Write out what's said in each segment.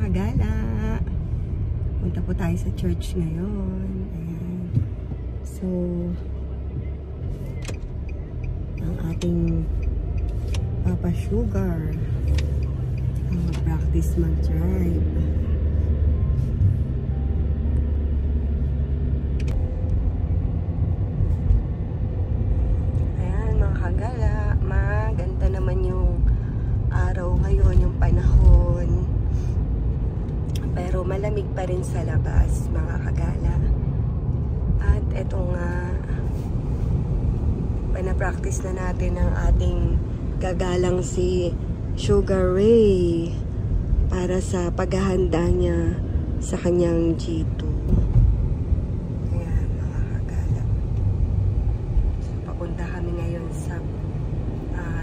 kagala. Punta po tayo sa church ngayon. Ayan. So, ang ating Papa Sugar practice mag-drive. Ayan mga kagala, maganda naman yung araw ngayon, yung panahon. Pero malamig pa rin sa labas mga kagala. At eto nga, pinapractice na natin ang ating gagalang si Sugar Ray para sa paghahanda niya sa kanyang G2. Ayan mga kagala. So, papunta kami ngayon sa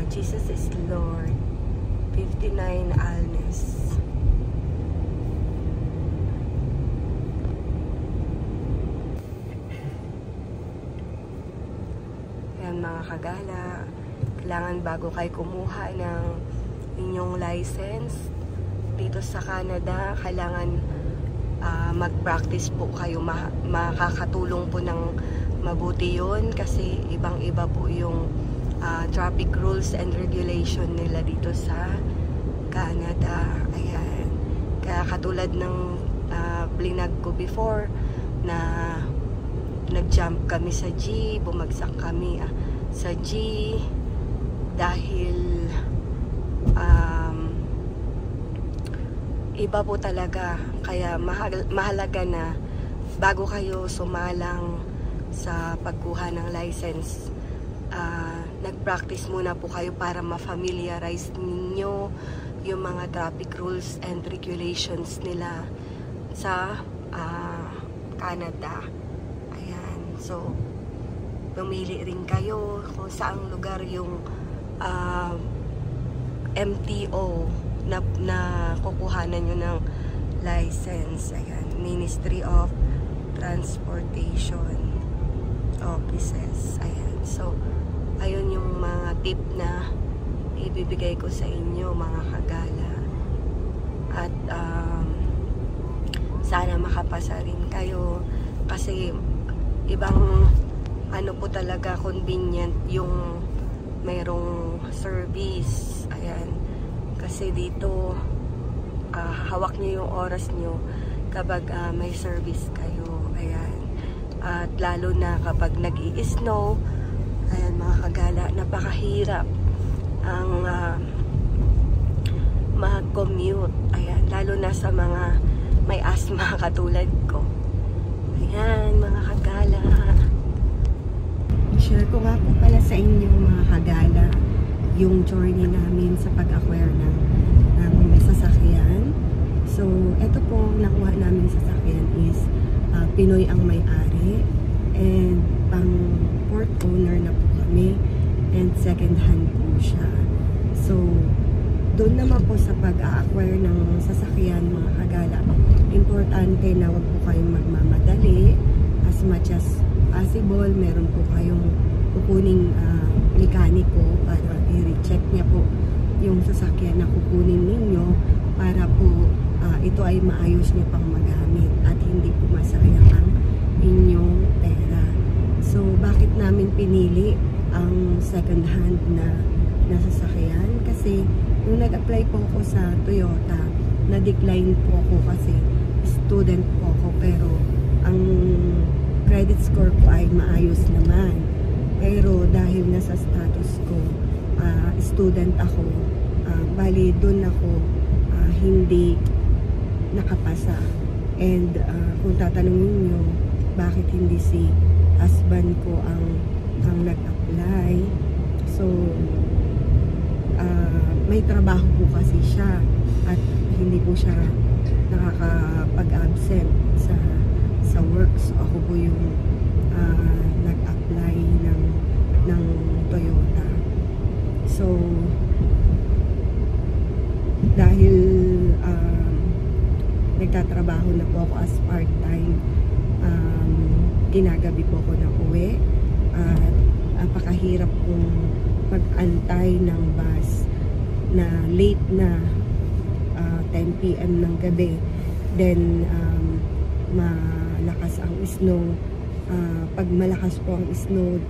Jesus is Lord, 59 Alnes. Ayan mga kagala, kailangan bago kayo kumuha ng inyong license dito sa Canada, kailangan mag-practice po kayo. Makakatulong po ng mabuti yun kasi ibang-iba po yung traffic rules and regulation nila dito sa Canada. Ayan. Kaya katulad ng blinag ko before na nag-jump kami sa G, bumagsak kami sa G dahil iba po talaga. Kaya mahalaga na bago kayo sumalang sa pagkuha ng license, nag-practice muna po kayo para ma-familiarize ninyo yung mga traffic rules and regulations nila sa Canada. Ayan. So, pumili rin kayo kung saang lugar yung MTO na kukuhanan nyo ng license. Ayan, Ministry of Transportation Offices. Ayan, so ayun yung mga tip na ibibigay ko sa inyo mga kagala. At sana makapasa rin kayo kasi ibang ano po talaga convenient yung mayroong service. Ayan. Kasi dito, hawak nyo yung oras nyo kapag may service kayo. Ayan. At lalo na kapag nag-i-snow, ayan mga kagala, napakahirap ang mag-commute. Ayan. Lalo na sa mga may asthma katulad ko. Ayan mga kagala. I-share ko nga po pala sa inyo mga kagala yung journey namin sa pag-acquire ng sasakyan. So, ito po, nakuha namin sasakyan is Pinoy ang may-ari and pang fourth owner na po kami and second hand po siya. So, doon naman po sa pag-acquire ng sasakyan mga kagala, importante na wag po kayong magmamadali. As much as possible, meron po kayong kukuning mekaniko para i-recheck niya po yung sasakyan na kukunin ninyo para po ito ay maayos niyo pang magamit at hindi po masayang ang inyong pera. So, bakit namin pinili ang second hand na sasakyan? Kasi nung nag-apply po ako sa Toyota, na-decline po ako kasi student po ako, pero ang credit score ko ay maayos naman. Pero dahil nasa status ko, student ako, bali doon ako hindi nakapasa. And kung tatanungin nyo, bakit hindi si husband ko ang nag-apply? So, may trabaho po kasi siya at hindi po siya nakakapag-absent sa work. So, ako po yung nag-apply ng Toyota. So, dahil nagtatrabaho na po ako as part-time, ginagabi po ako ng uwi at napakahirap kong mag-antay ng bus na late na 10 PM ng gabi. Then malakas ang snow. Pag malakas po ang snow,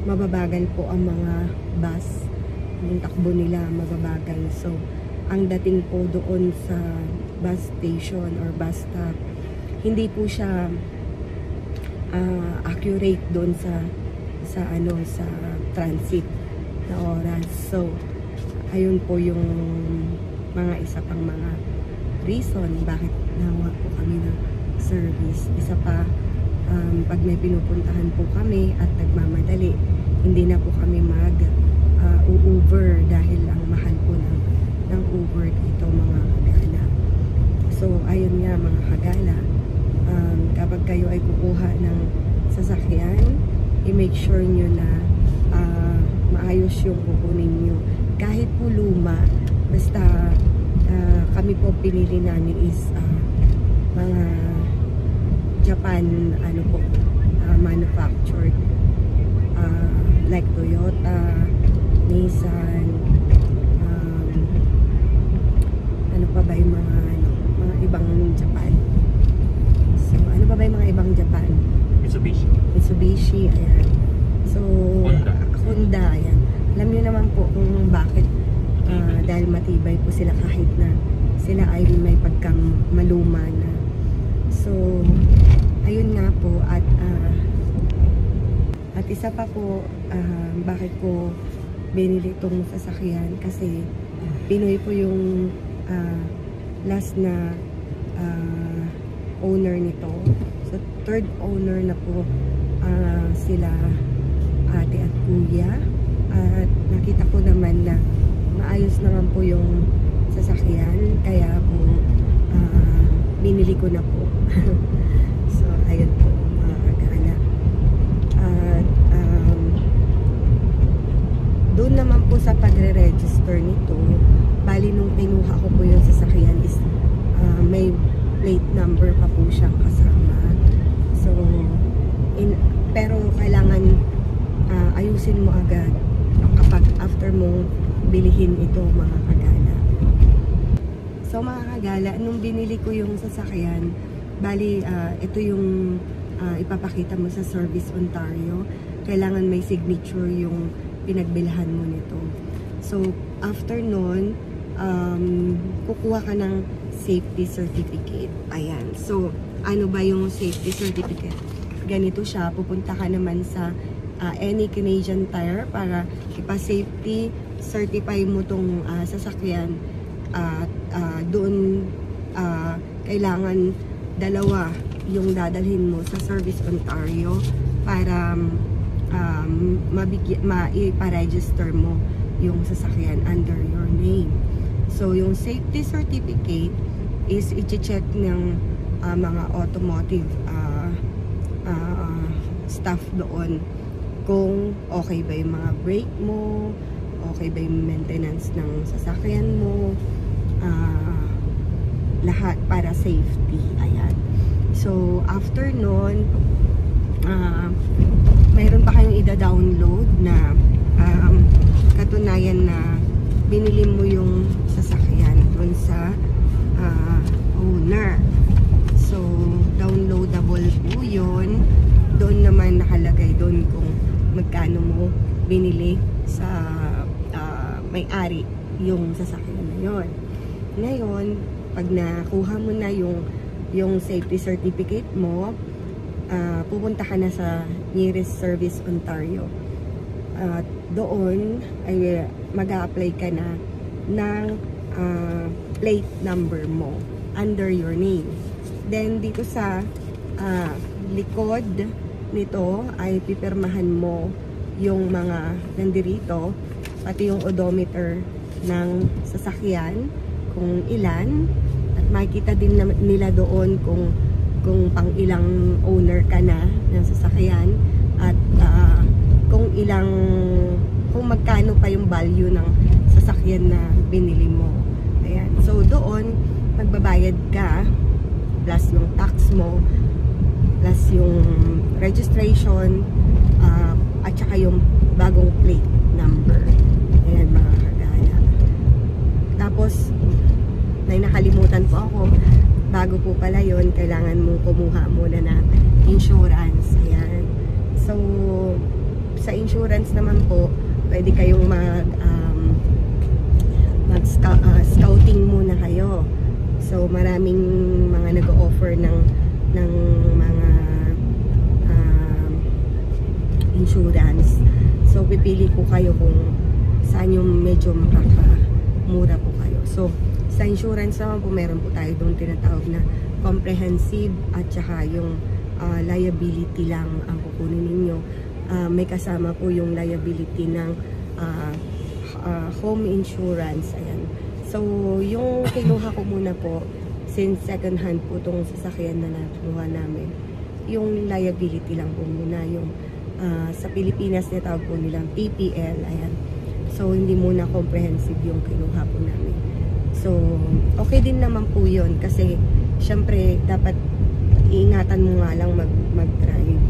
mababagal po ang mga bus. Yung takbo nila mababagal. So ang dating po doon sa bus station or bus stop, hindi po siya accurate doon sa transit na oras. So ayun po yung mga isa pang mga reason bakit nakuha po kami ng service. Isa pa, pag may pinupuntahan po kami at nagmamadali, hindi na po kami Uber dahil ang mahal po ng Uber dito, mga kagala. So ayun nga, mga kagala, kapag kayo ay kukuha ng sasakyan, i-make sure nyo na maayos yung kukunin nyo. Kahit po luma, basta kami po pinili namin is mga Japan manufactured, like Toyota, Nissan, ano pa ba yung mga ibang Japan. So ano pa ba yung mga ibang Japan? Mitsubishi, ayan. So Honda, ayan. Alam niyo naman po kung bakit, dahil matibay po sila kahit na sila ay may pagkang maluma na. So ayun nga po, at isa pa po, bakit ko binili itong sasakyan, kasi Pinoy po yung last na owner nito. So third owner na po sila ate at kuya, at nakita ko naman na maayos naman po yung sasakyan, kaya po binili ko na po. So ayun po, mga kagala. At doon naman po sa pagre-register nito, bali nung kinuha ko po yung sasakyan is may plate number pa po siyang kasama. So pero kailangan ayusin mo agad kapag after mo bilihin ito, mga kagala. So mga kagala, nung binili ko yung sasakyan, bali ito yung ipapakita mo sa Service Ontario. Kailangan may signature yung pinagbilhan mo nito. So after nun, kukuha ka ng safety certificate. Ayan. So ano ba yung safety certificate? Ganito siya. Pupunta ka naman sa any Canadian Tire para ipa-safety certify mo tong sasakyan. At doon kailangan dalawa yung dadalhin mo sa Service Ontario para maipa-register mo yung sasakyan under your name. So yung safety certificate is i-check ng mga automotive staff doon kung okay ba yung mga brake mo, okay ba yung maintenance ng sasakyan mo, lahat para safety. Ayan. So after nun, mayroon pa kayong ida-download na katunayan na binili mo yung sasakyan dun sa owner. So downloadable po yun. Doon naman nakalagay doon kung magkano mo binili sa may-ari yung sasakyan na yun. Ngayon, pag nakuha mo na yung safety certificate mo, pupunta ka na sa nearest Service Ontario. At doon ay mag-a-apply ka na ng plate number mo under your name. Then dito sa likod nito ay pipirmahan mo yung mga nandirito, pati yung odometer ng sasakyan, kung ilan, at makikita din nila doon kung pang ilang owner ka na ng sasakyan, at kung magkano pa yung value ng sasakyan na binili mo. Ayan. So doon magbabayad ka plus yung tax mo, plus yung registration, at saka yung bagong plate number. Ayan, mga kagala. Tapos may nakalimutan po ako. Bago po pala yun, kailangan mong kumuha muna ng insurance. Ayan. So, sa insurance naman po, pwede kayong scouting muna kayo. So, maraming mga nag-o-offer ng mga insurance. So, pipili po kayo kung saan yung medyo makakamura po kayo. So, sa insurance naman po, meron po tayo doon tinatawag na comprehensive at saka yung liability lang ang kukunin ninyo. May kasama po yung liability ng home insurance. Ayan. So, yung kinuha ko muna po, since second hand po itong sasakyan na nakuha namin, yung liability lang po muna, yung sa Pilipinas tawag po nilang PPL. Ayan. So, hindi muna comprehensive yung kinuha po namin. So, okay din naman po yun kasi syempre dapat iingatan mo nga lang mag-drive.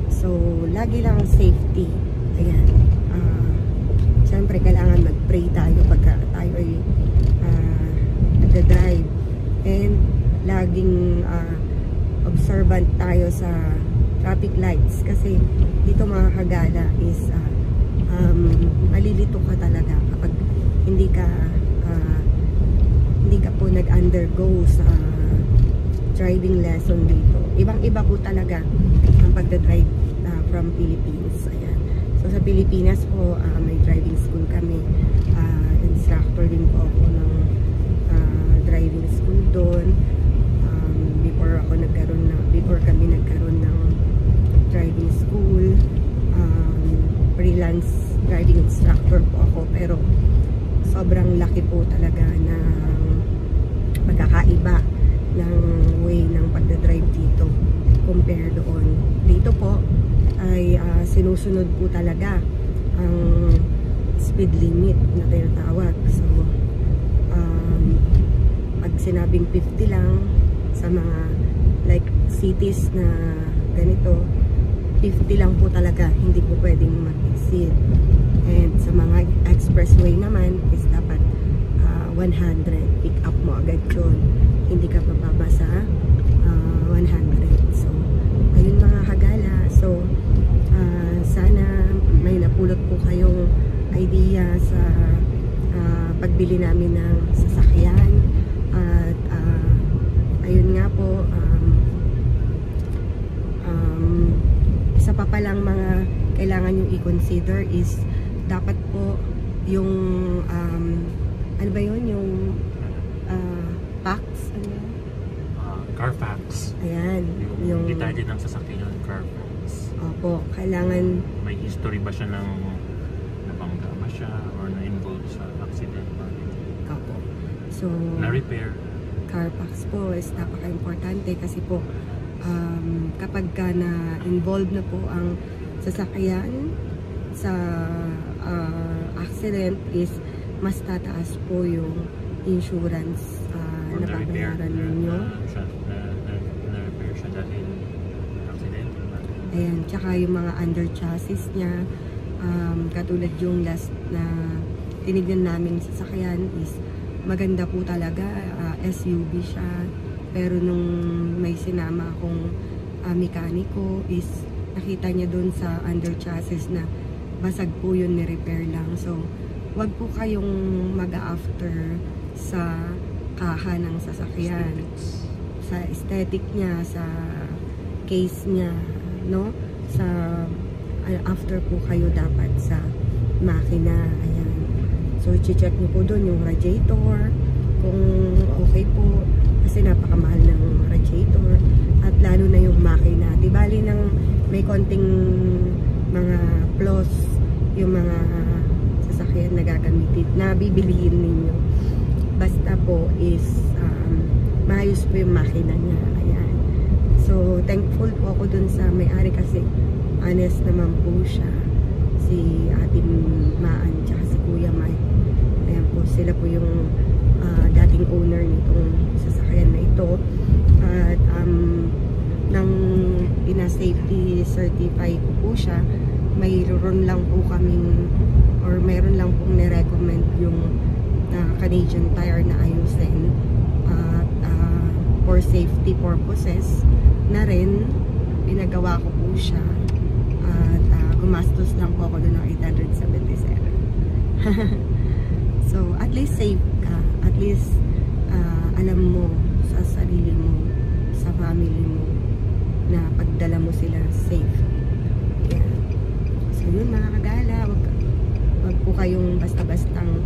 So, lagi lang safety. Ayan. Syempre kailangan mag-pray tayo pagka tayo ay nagda-drive. And laging observant tayo sa traffic lights kasi dito mga kagala is malilito ka talaga kapag hindi ka po nag-undergo sa driving lesson dito. Ibang-iba po talaga ang pagdadrive from Philippines. Ayan. So sa Pilipinas po, may driving school kami. Instructor din po ako ng driving school doon. Before kami nagkaroon ng driving school, freelance driving instructor po ako, pero sobrang laki po talaga ng magkakaiba ng way ng pagdadrive dito compare doon. Dito po ay sinusunod po talaga ang speed limit na tinatawag. So pag sinabing 50 lang sa mga like cities na ganito, 50 lang po talaga, hindi po pwedeng mag-exceed. And sa mga expressway naman is dapat 100, pick up mo agad yun, hindi ka bababa sa 100. So ayun mga kagala. So sana may napulot po kayong idea sa pagbili namin ng sasakyan. At ayun nga po, isa pa palang mga kailangan yung i-consider is dapat po yung ano ba yun, yung Carfax, ano yun? Carfax. Ayan, yung detalye ng sasakyan yung Carfax. Opo, kailangan may history ba siya ng nabangga ba siya or na-involved sa accident? Opo. So, na-repair. Carfax po is napaka-importante kasi po kapag ka na-involved na po ang sasakyan sa accident is mas tataas po yung insurance na babayaran ninyo. Na-repair siya dahil accident. Ayan, tsaka yung mga under chassis niya, katulad yung last na tinignan namin sasakyan is maganda po talaga, SUV siya. Pero nung may sinama akong mekaniko is nakita niya doon sa under chassis na basag po yun, ni-repair lang. So, wag po kayong mag-after sa kaha ng sasakyan, sa aesthetic niya, sa case niya, no? Sa after po kayo dapat sa makina. Ayan. So, check niyo po doon yung radiator kung okay po, kasi napakamahal ng radiator, at lalo na yung makina. Di bali nang may konting mga flaws yung mga sasakyan na gagamitin, na bibilihin ninyo. Basta po is maayos po yung makina niya. Ayan. So, thankful po ako dun sa may-ari kasi honest naman po siya. Si Ate Maan tsaka si Kuya Mike. Ayan po, sila po yung dating owner nitong sasakyan na ito. At nang ina-safety certified po siya, mayroon lang po kaming or mayroon lang pong ni-recommend yung Canadian Tire na ayusin. safety purposes na rin, pinagawa ko po siya. At gumastos lang po ako doon ng 877. So, at least safe ka. At least, alam mo sa sarili mo, sa family mo, na pagdala mo sila safe. Yeah. So, yun mga kagala, wag po kayong basta-bastang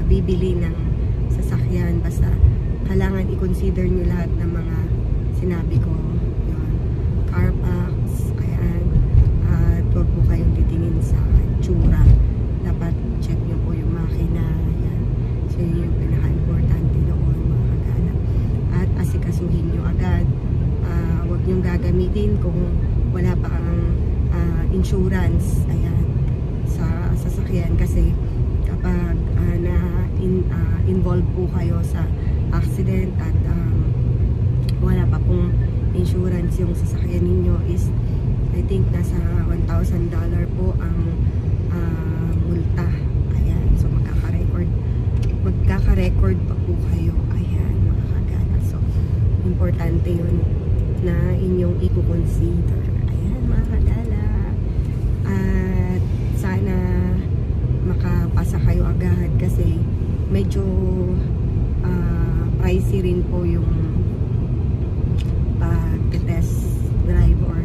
bibili ng sasakyan. Basta, kailangan i-consider nyo lahat ng mga sinabi ko. Yun. Carfax, ayan. At wag po kayong titingin sa tsura. Dapat check nyo po yung makina. Ayan. So, yun yung pinaka-importante doon mga kagala. At asikasuhin nyo agad. Wag nyo gagamitin kung wala pa kang insurance. Ayan. Sa sasakyan. Kasi kapag involved po kayo sa accident at wala pa pong insurance yung sasakyan ninyo is I think nasa $1,000 po ang multa. Ayan. So magkaka-record pa po kayo. Ayan mga kagala. So importante yun na inyong i-consider. Ayan mga kagala. At sana makapasa kayo agad kasi medyo pricey rin po yung pag-test drive or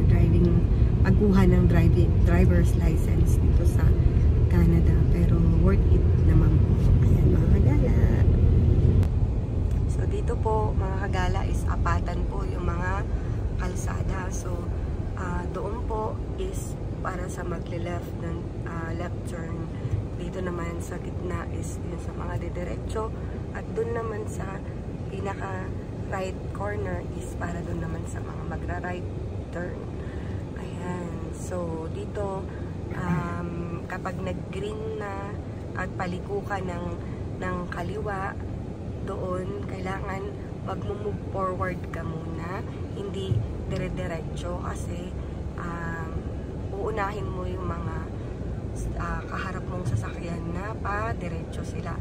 pagkuha ng driver's license dito sa Canada, pero worth it naman po. Ayan mga kagala. So dito po mga kagala is apatan po yung mga kalsada. So doon po is para sa magle-left ng left turn. Dito naman sa gitna is yun sa mga didiretso. At doon naman sa pinaka right corner is para doon naman sa mga magra-right turn. Ayan. So dito kapag nag-green na at paliko ka ng kaliwa, doon kailangan mag-move forward ka muna. Hindi dire-diretso kasi uunahin mo yung mga kaharap mong sasakyan na pa-diretso sila.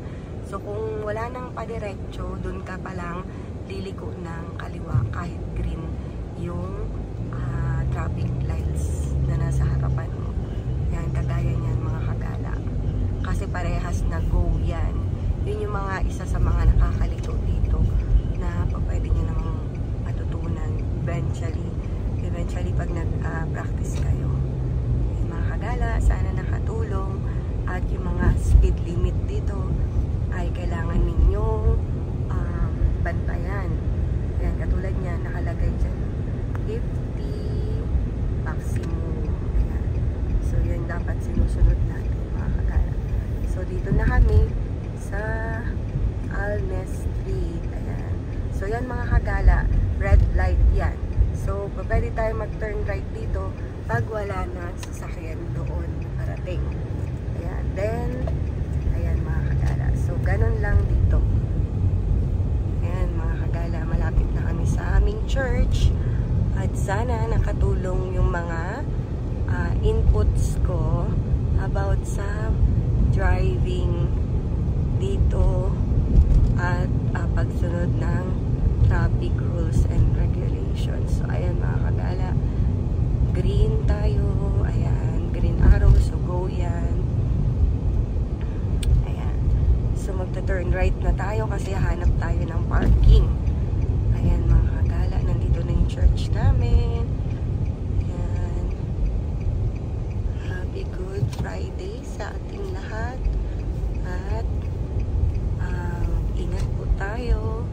So kung wala nang pa-diretso, dun ka palang liliko ng kaliwa kahit green yung traffic lights na nasa harapan mo. Yan, kagaya niyan mga kagala. Kasi parehas na go yan. Yun yung mga isa sa mga nakakalito dito na pwede nyo namang matutunan eventually pag nag-practice kayo. Mga kagala, sana nakatulong at yung mga speed limit dito ay kailangan ninyong bantayan. Yan, katulad niya, nakalagay dyan 50 maximum. Ayan. So yun dapat sinusunod natin mga kagala. So dito na kami sa Alnes Street. Ayan. So yan mga kagala, red light yan. So pwede tayo mag-turn right dito pag wala na sasakyan doon parating. Ayan. Then, ayan mga kagala. So, ganun lang dito. Ayan mga kagala. Malapit na kami sa aming church. At sana nakatulong yung mga inputs ko about sa driving dito at pagsunod ng traffic rules and regulations. So, ayan mga kagala. Green tayo. Ayan. Green arrow. So, go yan. Ayan. So, magta-turn right na tayo kasi hanap tayo ng parking. Ayan, mga kagala. Nandito na yung church namin. Ayan. Happy Good Friday sa ating lahat. At ingat po tayo.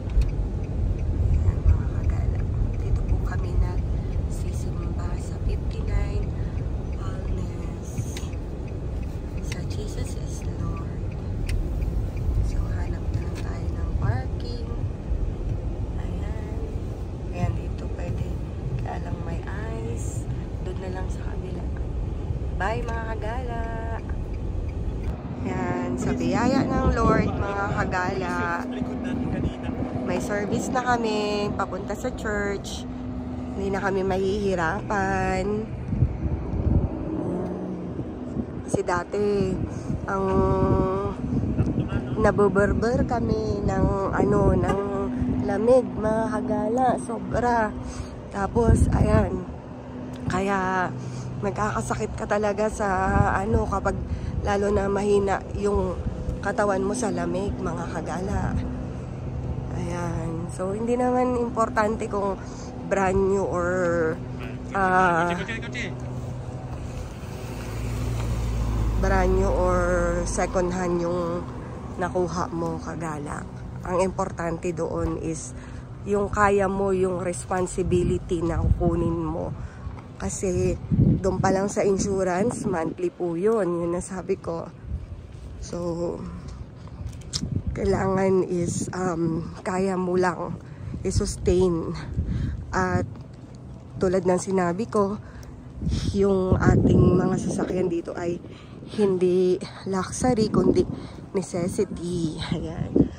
Ayan, mga kagala. Dito po kami na sisimba sa 59 Alnes sa Jesus is Lord. So hanap na lang tayo ng parking. Ayan. Ayan, dito pwede kaya lang may ice. Doon na lang sa kabila. Bye mga kagala. Ayan, sa biyaya ng Lord mga kagala, may service na kami papunta sa church. Hindi na kami mahihirapan. Kasi dati ang nabuberber kami ng lamig mga kagala, sobra. Tapos ayan, kaya nagkakasakit ka talaga sa ano kapag lalo na mahina yung katawan mo sa lamig mga kagala. Ayan, so hindi naman importante kung brand new or brand new or second hand yung nakuha mo kagala. Ang importante doon is yung kaya mo, yung responsibility na kukunin mo. Kasi doon pa lang sa insurance, monthly po yun. Yun ang sabi ko. So, kailangan is kaya mo lang i-sustain. At tulad ng sinabi ko, yung ating mga sasakyan dito ay hindi luxury, kundi necessity. Ayan.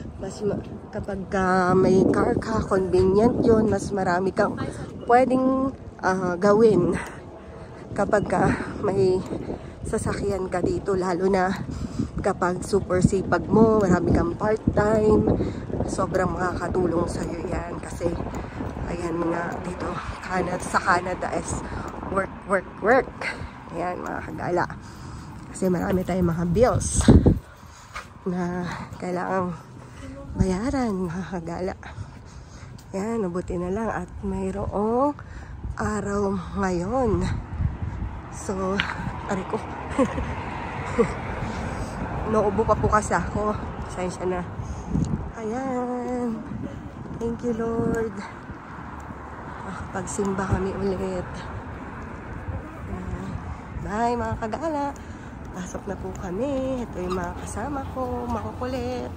Kapag may car ka, convenient yun, mas marami kang pwedeng gawin kapag may sasakyan ka dito, lalo na kapag super sipag mo, marami kang part-time, sobrang makakatulong sa'yo yan. Kasi ayan nga dito sa Canada is work. Ayan mga kagala, kasi marami tayong mga bills na kailangang bayaran mga kagala. Yan, mabuti na lang at mayroong araw ngayon. So, aray ko. Naubo pa po kasi ako. Pasensya na. Ayan. Thank you, Lord. Makapagsimba kami ulit. Bye mga kagala. Pasok na po kami. Ito yung mga kasama ko, makukulit.